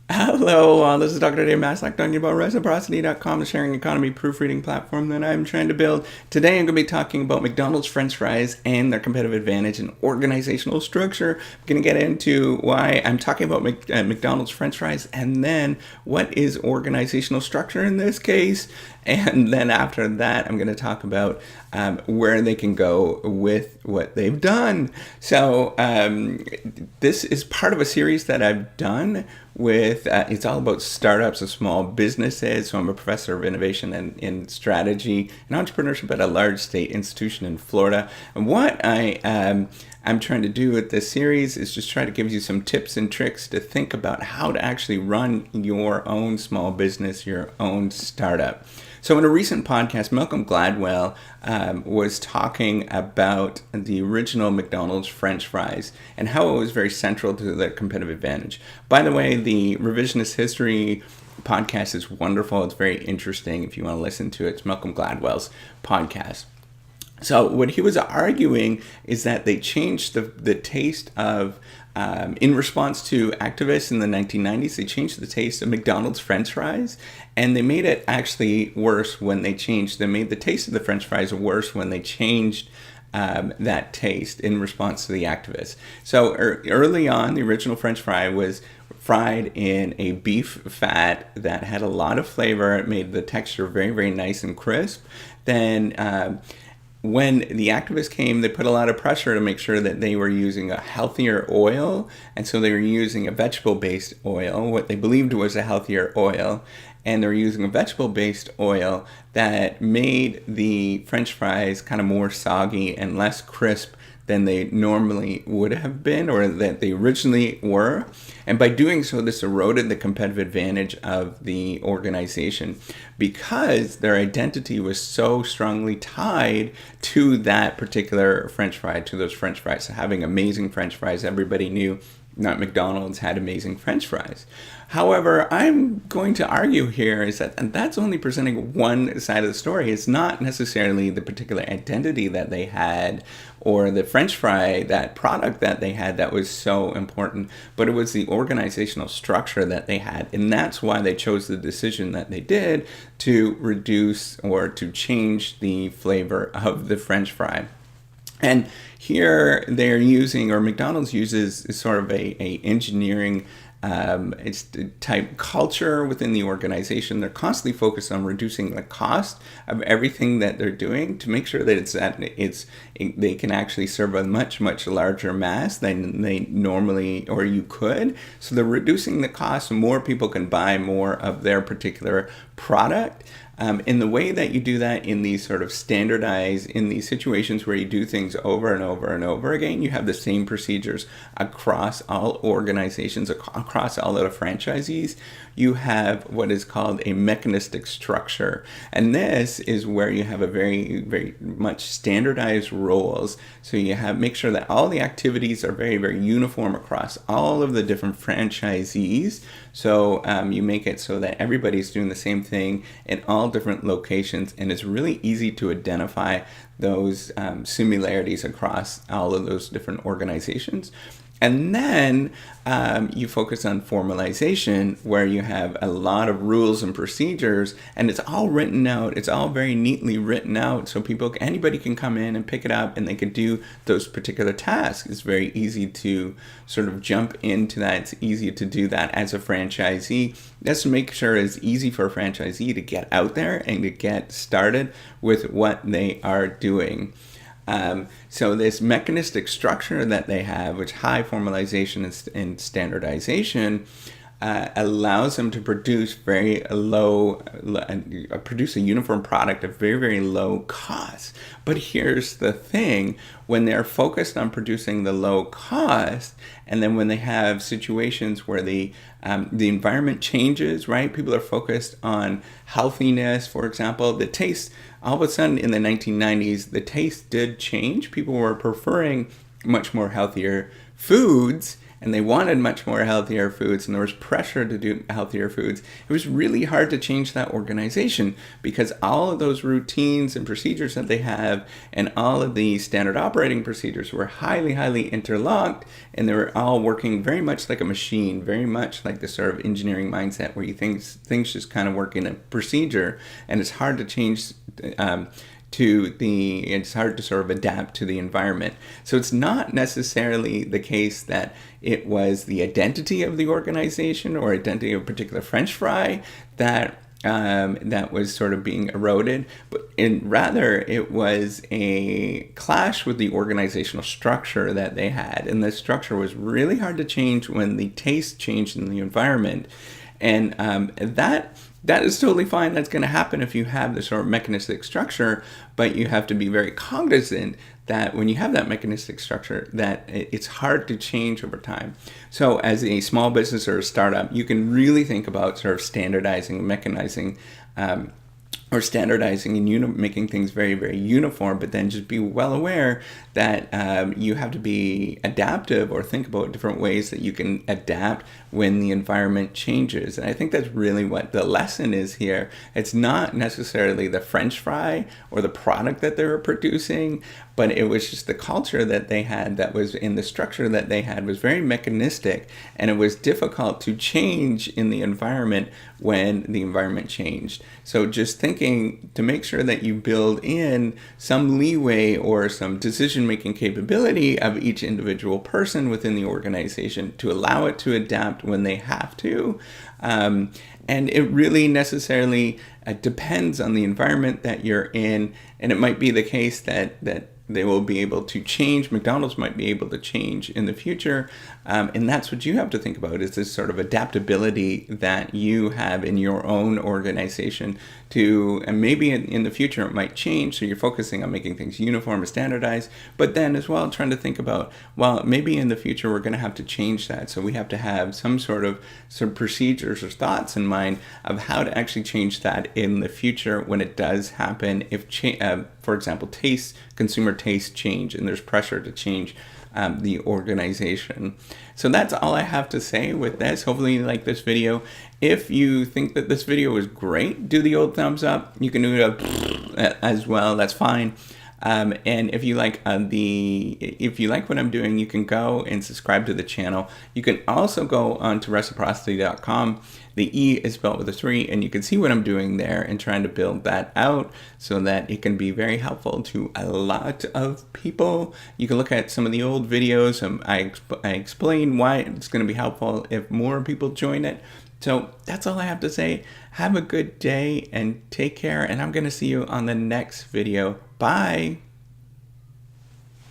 Hello, this is Dr. Dave Maslach talking about reciprocity.com, the sharing economy proofreading platform that I'm trying to build. Today I'm going to be talking about McDonald's French fries and their competitive advantage and organizational structure. I'm going to get into why I'm talking about McDonald's French fries and then what is organizational structure in this case. And then after that, I'm going to talk about where they can go with what they've done. So this is part of a series that I've done with, it's all about startups and small businesses. So I'm a professor of innovation and in strategy and entrepreneurship at a large state institution in Florida. And what I'm trying to do with this series is just try to give you some tips and tricks to think about how to actually run your own small business, your own startup. So in a recent podcast, Malcolm Gladwell was talking about the original McDonald's French fries and how it was very central to their competitive advantage. By the way, the Revisionist History podcast is wonderful. It's very interesting if you want to listen to it. It's Malcolm Gladwell's podcast. So what he was arguing is that they changed the taste of, in response to activists in the 1990s, they changed the taste of McDonald's French fries, and they made it actually worse when they changed. They made the taste of the French fries worse when they changed that taste in response to the activists. So early on, the original French fry was fried in a beef fat that had a lot of flavor. It made the texture very, very nice and crisp. Then when the activists came, they put a lot of pressure to make sure that they were using a healthier oil. And so they were using a vegetable-based oil, what they believed was a healthier oil. And they were using a vegetable-based oil that made the French fries kind of more soggy and less crisp than they normally would have been, or that they originally were. And by doing so, this eroded the competitive advantage of the organization because their identity was so strongly tied to that particular French fry, to those French fries. So having amazing French fries, everybody knew that McDonald's had amazing French fries. However, I'm going to argue here is that that's only presenting one side of the story. It's not necessarily the particular identity that they had or the French fry, that product that they had that was so important, but it was the organizational structure that they had. And that's why they chose the decision that they did to reduce or to change the flavor of the French fry. And here they're using, or McDonald's uses, sort of a engineering type culture within the organization. They're constantly focused on reducing the cost of everything that they're doing to make sure that they can actually serve a much, much larger mass than they normally, or you could. So they're reducing the cost so more people can buy more of their particular product. In the way that you do that in these sort of standardized, in these situations where you do things over and over and over again, you have the same procedures across all organizations, across all of the franchisees. You have what is called a mechanistic structure. And this is where you have a very, very much standardized roles. So you make sure that all the activities are very, very uniform across all of the different franchisees. So you make it so that everybody's doing the same thing in all different locations, and it's really easy to identify those similarities across all of those different organizations. And then you focus on formalization, where you have a lot of rules and procedures, and it's all written out. It's all very neatly written out, so anybody can come in and pick it up, and they can do those particular tasks. It's very easy to sort of jump into that. It's easy to do that as a franchisee. Just to make sure it's easy for a franchisee to get out there and to get started with what they are doing. So this mechanistic structure that they have, which high formalization and standardization, allows them to produce produce a uniform product at very, very low cost. But here's the thing: when they're focused on producing the low cost, and then when they have situations where the environment changes, right? People are focused on healthiness, for example. The taste, all of a sudden in the 1990s, the taste did change. People were preferring much more healthier foods. and they wanted much more healthier foods, and there was pressure to do healthier foods, it was really hard to change that organization because all of those routines and procedures that they have and all of the standard operating procedures were highly, highly interlocked, and they were all working very much like a machine, very much like the sort of engineering mindset where you things just kind of work in a procedure, and it's hard to change it's hard to sort of adapt to the environment. So it's not necessarily the case that it was the identity of the organization or identity of a particular French fry that was sort of being eroded, but rather it was a clash with the organizational structure that they had. And the structure was really hard to change when the taste changed in the environment. And that is totally fine. That's going to happen if you have this sort of mechanistic structure, but you have to be very cognizant that when you have that mechanistic structure, that it's hard to change over time. So as a small business or a startup, you can really think about sort of standardizing, mechanizing, or standardizing and making things very, very uniform, but then just be well aware that you have to be adaptive or think about different ways that you can adapt when the environment changes. And I think that's really what the lesson is here. It's not necessarily the French fry or the product that they were producing, but it was just the culture that they had that was in the structure that they had was very mechanistic, and it was difficult to change in the environment when the environment changed. So just thinking to make sure that you build in some leeway or some decision-making capability of each individual person within the organization to allow it to adapt when they have to. And it really necessarily depends on the environment that you're in, and it might be the case that they will be able to change. McDonald's might be able to change in the future. And that's what you have to think about, is this sort of adaptability that you have in your own organization and maybe in the future it might change. So you're focusing on making things uniform and standardized, but then as well trying to think about, well, maybe in the future we're going to have to change that. So we have to have some procedures or thoughts in mind of how to actually change that in the future when it does happen. If, for example, consumer taste change, and there's pressure to change the organization. So that's all I have to say with this. Hopefully you like this video. If you think that this video was great, do the old thumbs up. You can do it as well. That's fine. And if you like what I'm doing, you can go and subscribe to the channel. You can also go on to reciprocity.com. The E is spelled with a 3, and you can see what I'm doing there and trying to build that out so that it can be very helpful to a lot of people. You can look at some of the old videos. I explain why it's going to be helpful if more people join it. So that's all I have to say. Have a good day and take care, and I'm going to see you on the next video. Bye.